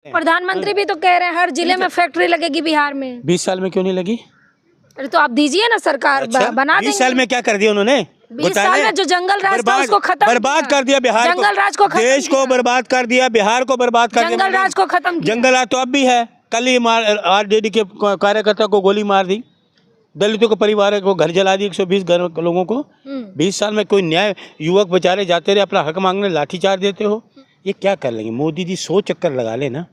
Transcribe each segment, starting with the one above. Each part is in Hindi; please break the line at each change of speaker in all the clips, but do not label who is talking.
प्रधानमंत्री भी तो कह रहे हैं हर जिले में फैक्ट्री लगेगी बिहार में।
20 साल में क्यों नहीं लगी?
अरे तो आप दीजिए ना, सरकार बना
20 साल में क्या कर दिया उन्होंने?
20 साल में जो जंगल राज था उसको खत्म
बर्बाद कर दिया बिहार को,
जंगल राज को खत्म
देश को बर्बाद कर दिया, बिहार को बर्बाद कर दिया,
जंगल राज को खत्म किया।
जंगल राज तो अब भी है। कल ही आरजेडी के कार्यकर्ता को गोली मार दी, दलितों के परिवार को घर जला दी, 120 घर लोगों को। 20 साल में कोई न्याय? युवक बेचारे जाते रहे अपना हक मांगने, लाठीचार्ज देते हो। ये क्या कर लेंगे? मोदी जी 100 चक्कर लगा ले ना,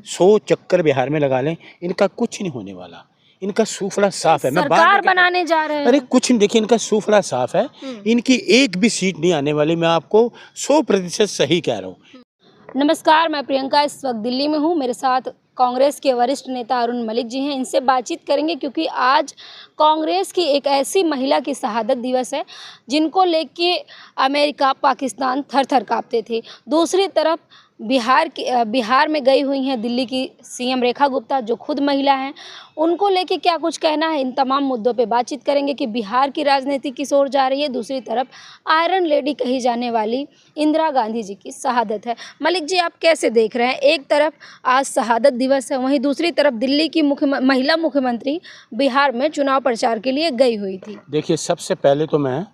100 चक्कर बिहार में लगा लें, इनका कुछ नहीं होने वाला। इनका सूफड़ा साफ है। मैं
सरकार बनाने जा रहे हैं।
अरे कुछ नहीं, देखिए इनका सूफड़ा साफ है, इनकी एक भी सीट नहीं आने वाली। मैं आपको 100% सही कह रहा हूँ।
नमस्कार, मैं प्रियंका इस वक्त दिल्ली में हूँ। मेरे साथ कांग्रेस के वरिष्ठ नेता अरुण मलिक जी हैं। इनसे बातचीत करेंगे क्योंकि आज कांग्रेस की एक ऐसी महिला की शहादत दिवस है जिनको लेके अमेरिका, पाकिस्तान थर थर काँपते थे। दूसरी तरफ बिहार में गई हुई हैं दिल्ली की सीएम रेखा गुप्ता, जो खुद महिला हैं। उनको लेके क्या कुछ कहना है, इन तमाम मुद्दों पे बातचीत करेंगे कि बिहार की राजनीति किस ओर जा रही है। दूसरी तरफ आयरन लेडी कही जाने वाली इंदिरा गांधी जी की शहादत है। मलिक जी, आप कैसे देख रहे हैं? एक तरफ आज शहादत दिवस है, वहीं दूसरी तरफ दिल्ली की महिला मुख्यमंत्री बिहार में चुनाव प्रचार के लिए गई हुई थी।
देखिए, सबसे पहले तो मैं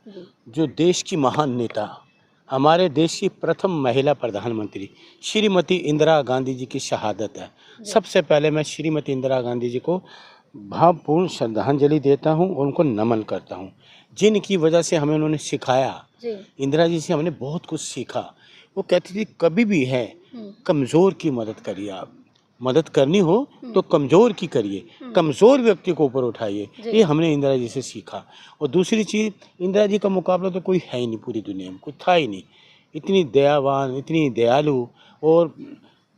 जो देश की महान नेता, हमारे देश की प्रथम महिला प्रधानमंत्री श्रीमती इंदिरा गांधी जी की शहादत है। सबसे पहले मैं श्रीमती इंदिरा गांधी जी को भावपूर्ण श्रद्धांजलि देता हूं, उनको नमन करता हूं, जिनकी वजह से हमें उन्होंने सिखाया। इंदिरा जी से हमने बहुत कुछ सीखा। वो कहती थी कभी भी है कमज़ोर की मदद करिए, आप मदद करनी हो तो कमज़ोर की करिए, कमज़ोर व्यक्ति को ऊपर उठाइए। ये हमने इंदिरा जी से सीखा। और दूसरी चीज़, इंदिरा जी का मुकाबला तो कोई है ही नहीं पूरी दुनिया में, कोई था ही नहीं। इतनी दयावान, इतनी दयालु, और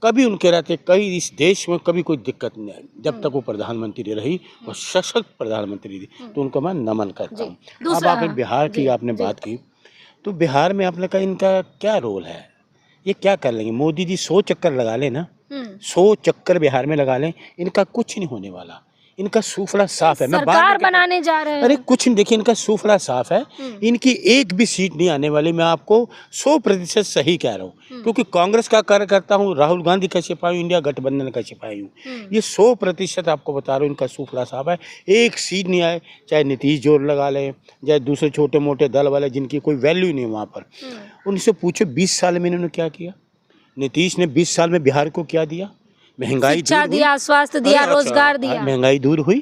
कभी उनके रहते कई इस देश में कभी कोई दिक्कत नहीं आई जब तक वो प्रधानमंत्री रही और सशक्त प्रधानमंत्री थी। तो उनको मैं नमन करता हूँ। अब आपने बिहार की आपने बात की, तो बिहार में आपने कहा इनका क्या रोल है? ये क्या कर लेंगे? मोदी जी 100 चक्कर लगा ले ना, 100 चक्कर बिहार में लगा लें, इनका कुछ नहीं होने वाला। इनका सूफड़ा साफ है। मैं
सरकार बनाने जा रहे हैं।
अरे कुछ नहीं, देखिए इनका सूफड़ा साफ है, इनकी एक भी सीट नहीं आने वाली। मैं आपको 100% सही कह रहा हूँ, क्योंकि कांग्रेस का कार्यकर्ता हूँ, राहुल गांधी का सिपाही हूँ, इंडिया गठबंधन का सिपाही हूँ। ये 100% आपको बता रहा हूँ, इनका सूफड़ा साफ है। एक सीट नहीं आए, चाहे नीतीश जोर लगा लें, चाहे दूसरे छोटे मोटे दल वाले जिनकी कोई वैल्यू नहीं है वहाँ पर, उनसे पूछो 20 साल में इन्होंने क्या किया। नीतीश ने 20 साल में बिहार को क्या दिया? महंगाई
शिक्षा दिया, स्वास्थ्य दिया, रोजगार दिया।
महंगाई दूर हुई?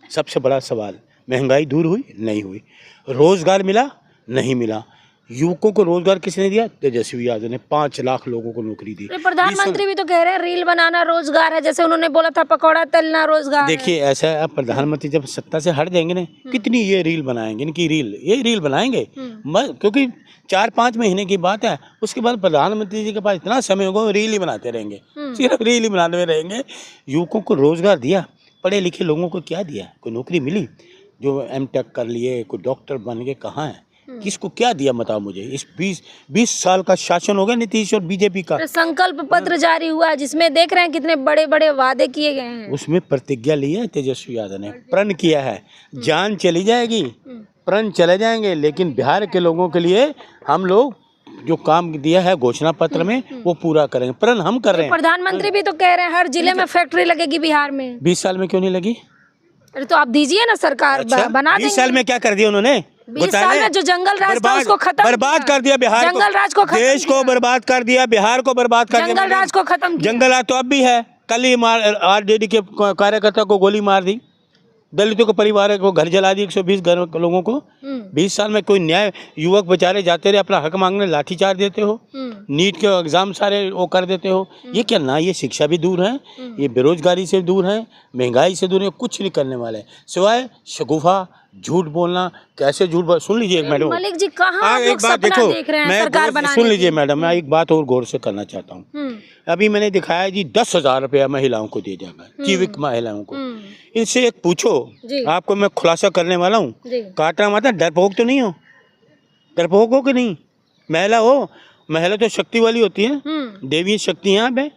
सबसे बड़ा सवाल, महंगाई दूर हुई? नहीं हुई। रोजगार मिला? नहीं मिला। युवकों को रोजगार किसने दिया? तेजस्वी यादव ने 5 लाख लोगों को नौकरी दी।
प्रधानमंत्री भी तो कह रहे हैं रील बनाना रोजगार है, जैसे उन्होंने बोला था पकौड़ा तलना रोजगार।
देखिए ऐसा है, अब प्रधानमंत्री जब सत्ता से हट जाएंगे ना, कितनी ये रील बनाएंगे, इनकी रील, ये रील बनाएंगे, क्योंकि 4-5 महीने की बात है। उसके बाद प्रधानमंत्री जी के पास इतना समय होगा, रील ही बनाते रहेंगे, सिर्फ रील ही बनाते रहेंगे। युवकों को रोजगार दिया, पढ़े लिखे लोगों को क्या दिया? कोई नौकरी मिली? जो M.Tech कर लिए, कोई डॉक्टर बन गए, कहाँ है? किसको क्या दिया बताओ मुझे? इस 20 साल का शासन हो गया नीतीश और बीजेपी का।
संकल्प पत्र जारी हुआ है जिसमें देख रहे हैं कितने बड़े बड़े वादे किए गए हैं।
उसमें प्रतिज्ञा ली है तेजस्वी यादव ने, प्रण किया है, जान चली जाएगी, प्रण चले जाएंगे, लेकिन बिहार के लोगों के लिए हम लोग जो काम दिया है घोषणा पत्र में वो पूरा करेंगे। प्रण हम कर रहे हैं।
प्रधानमंत्री भी तो कह रहे हैं हर जिले में फैक्ट्री लगेगी बिहार में।
20 साल में क्यों नहीं लगी?
अरे तो आप दीजिए ना, सरकार बना देंगे।
20 साल में क्या कर दिया उन्होंने?
20 साल में जो जंगल राज था उसको खत्म
बर्बाद कर दिया, बिहार
जंगल राज को,
देश को बर्बाद कर दिया, बिहार को बर्बाद कर दिया,
जंगल राज को खत्म किया।
जंगल राज तो अब भी है। कल ही आरजेडी के कार्यकर्ता को गोली मार दी, दलितों के परिवार को घर जला दी, 120 घर लोगों को। 20 साल में कोई न्याय? युवक बेचारे जाते रहे अपना हक मांगने, लाठीचार्ज देते हो, नीट के एग्जाम सारे वो कर देते हो। ये क्या ना, ये शिक्षा भी दूर है, ये बेरोजगारी से दूर है, महंगाई से दूर है, कुछ नहीं करने वाले सिवाय शगुफा, झूठ बोलना। कैसे झूठ बोल? सुन लीजिए मैडम,
मलिक जी कहाँ
एक बात देखो,
मैं
सुन लीजिए मैडम, मैं एक बात और गौर से करना चाहता हूँ। अभी मैंने दिखाया जी 10,000 रुपया महिलाओं को दिया जाएगा, जीवित महिलाओं को। इनसे एक पूछो, आपको मैं खुलासा करने वाला हूँ, काटा माता डरपोक तो नहीं हो? डरपोक हो कि नहीं? महिला हो, महिला तो शक्ति वाली होती है, देवी शक्ति यहाँ पे,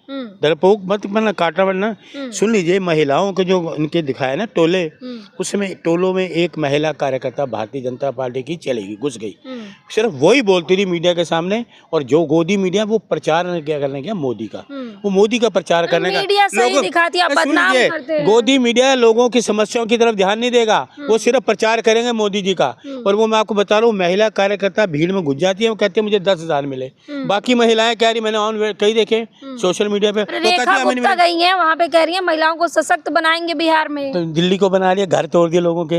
डरपोक मत बनना, काटा बनना। सुन लीजिए, महिलाओं के जो इनके दिखाया ना टोले, उसमें टोलों में एक महिला कार्यकर्ता भारतीय जनता पार्टी की चलेगी, घुस गई, सिर्फ वही बोलती रही मीडिया के सामने। और जो गोदी मीडिया वो प्रचार क्या करने गया मोदी का, वो मोदी का प्रचार करने का,
मीडिया सही दिखाती है, बदनाम करते हैं।
गोदी मीडिया लोगों की समस्याओं की तरफ ध्यान नहीं देगा, वो सिर्फ प्रचार करेंगे मोदी जी का। और वो मैं आपको बता रहा हूँ, महिला कार्यकर्ता भीड़ में घुस जाती है, वो कहती है मुझे 10,000 मिले। बाकी महिलाएं कह रही, मैंने ऑन कई देखे सोशल मीडिया पे,
रेखा गुप्ता गई हैं वहाँ पे, कह रही है महिलाओं को सशक्त बनाएंगे बिहार में।
तो दिल्ली को बना लिया, घर तोड़ दिए लोगों के,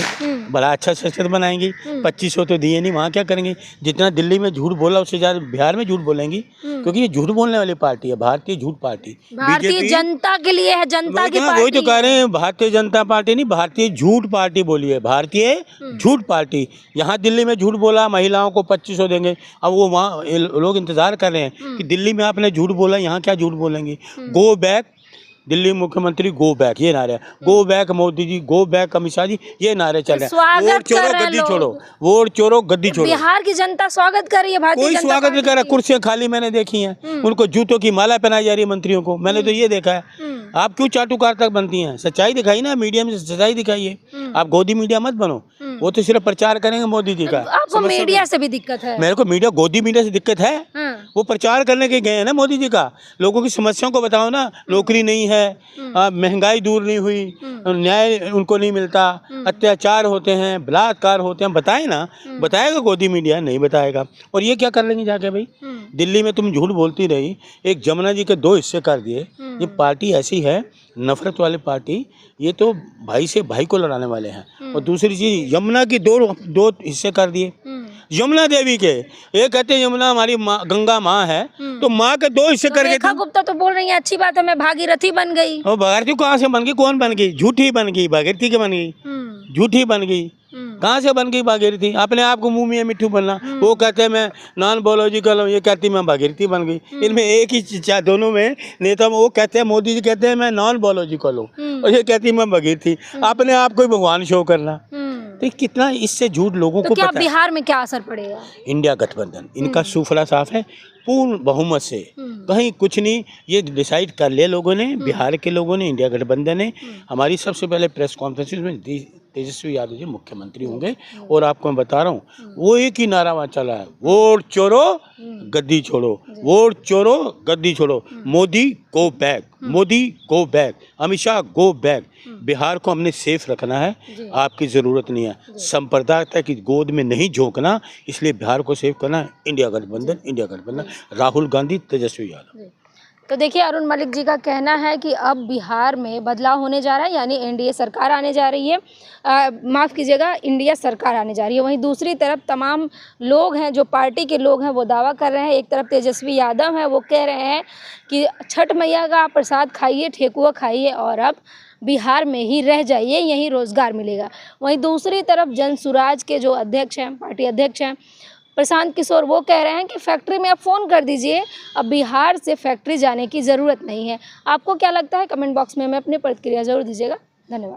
बड़ा अच्छा सशक्त बनाएंगी। 2500 तो दिए नहीं, वहाँ क्या करेंगे? जितना दिल्ली में झूठ बोला उससे ज्यादा बिहार में झूठ बोलेंगी, क्योंकि ये झूठ बोलने वाली पार्टी है, भारतीय झूठ पार्टी।
भारतीय जनता के लिए है, जनता की पार्टी।
वही तो कह रहे हैं, भारतीय जनता पार्टी नहीं, भारतीय झूठ पार्टी बोली है, भारतीय झूठ पार्टी। यहाँ दिल्ली में झूठ बोला महिलाओं को 2500 देंगे, अब वो वहाँ लोग इंतजार कर रहे हैं कि दिल्ली में आपने झूठ बोला, यहाँ क्या झूठ बोलेंगे। गो बैक दिल्ली मुख्यमंत्री, गो बैक, ये नारे, go back Modi ji, go back Amit Shah ji, ये नारे चल रहे हैं। वोट चोरो गद्दी छोड़ो, वोट चोरो गद्दी छोड़ो।
बिहार की जनता स्वागत कर रही है, भारतीय
कोई स्वागत नहीं कर रहा, कुर्सियां खाली मैंने देखी हैं, उनको जूतों की माला पहनाई जा रही है मंत्रियों को, मैंने तो ये देखा है। आप क्यों चाटुकार तक बनती हैं? सच्चाई दिखाई ना, मीडिया में सच्चाई दिखाइए। आप गोदी मीडिया मत बनो, वो तो सिर्फ प्रचार करेंगे मोदी जी का।
आपको मीडिया से भी दिक्कत है?
मेरे को मीडिया, गोदी मीडिया से दिक्कत है, वो प्रचार करने के गए हैं ना मोदी जी का। लोगों की समस्याओं को बताओ ना, नौकरी नहीं है, महंगाई दूर नहीं हुई, न्याय उनको नहीं मिलता, अत्याचार होते हैं, बलात्कार होते हैं, बताए ना। बताएगा गोदी मीडिया? नहीं बताएगा। और ये क्या कर लेंगे जाके भाई? दिल्ली में तुम झूठ बोलती रही, एक जमुना जी के 2 हिस्से कर दिए। ये पार्टी ऐसी है, नफरत वाली पार्टी, ये तो भाई से भाई को लड़ाने वाले हैं। और दूसरी चीज, यमुना की दो हिस्से कर दिए, यमुना देवी के। ये कहते हैं यमुना हमारी माँ, गंगा माँ है, तो माँ के 2 हिस्से करके।
रेखा गुप्ता तो बोल रही है अच्छी बात है, मैं भागीरथी बन गई।
और भागीरथी कहाँ से बन गई? कौन बन गई? झूठी बन गई, भागीरथी के बन गई, झूठी बन गई। कहाँ से बन गई भागीरथी? अपने आप को मुंह में मिट्ठू बनना। वो कहते हैं मैं नॉन बायोलॉजिकल हूँ, ये कहती मैं भागीरथी बन गई। इनमें एक ही चीज, दोनों में नेता में, वो कहते हैं मोदी जी कहते हैं मैं नॉन बायोलॉजिकल हूँ, और ये कहती मैं भागीरथी। अपने आप को भगवान शो करना, तो कितना इससे झूठ लोगों को
क्या
पता है।
बिहार में क्या असर पड़ेगा?
इंडिया गठबंधन इनका सूफला साफ है, पूर्ण बहुमत से, कहीं कुछ नहीं। ये डिसाइड कर लिया लोगों ने, बिहार के लोगों ने, इंडिया गठबंधन ने। हमारी सबसे पहले प्रेस कॉन्फ्रेंस में तेजस्वी यादव जी मुख्यमंत्री होंगे। और आपको मैं बता रहा हूँ, वो एक ही नारा वहाँ चला है, वोट चोरो गद्दी छोड़ो, वोट चोरो गद्दी छोड़ो, Modi go back, Modi go back, Amit Shah go back. Bihar को हमने सेफ रखना है, आपकी ज़रूरत नहीं है, संप्रदायता की गोद में नहीं झोंकना, इसलिए बिहार को सेफ करना है। इंडिया गठबंधन, इंडिया गठबंधन, राहुल गांधी, तेजस्वी यादव।
तो देखिए, अरुण मलिक जी का कहना है कि अब बिहार में बदलाव होने जा रहा है, यानी एनडीए सरकार आने जा रही है, माफ़ कीजिएगा, इंडिया सरकार आने जा रही है। वहीं दूसरी तरफ तमाम लोग हैं, जो पार्टी के लोग हैं, वो दावा कर रहे हैं। एक तरफ तेजस्वी यादव हैं, वो कह रहे हैं कि छठ मैया का प्रसाद खाइए, ठेकुआ खाइए और अब बिहार में ही रह जाइए, यहीं रोज़गार मिलेगा। वहीं दूसरी तरफ जनसुराज के जो अध्यक्ष हैं, पार्टी अध्यक्ष हैं प्रशांत किशोर, वो कह रहे हैं कि फैक्ट्री में आप फ़ोन कर दीजिए, अब बिहार से फैक्ट्री जाने की ज़रूरत नहीं है। आपको क्या लगता है? कमेंट बॉक्स में हमें अपनी प्रतिक्रिया ज़रूर दीजिएगा। धन्यवाद।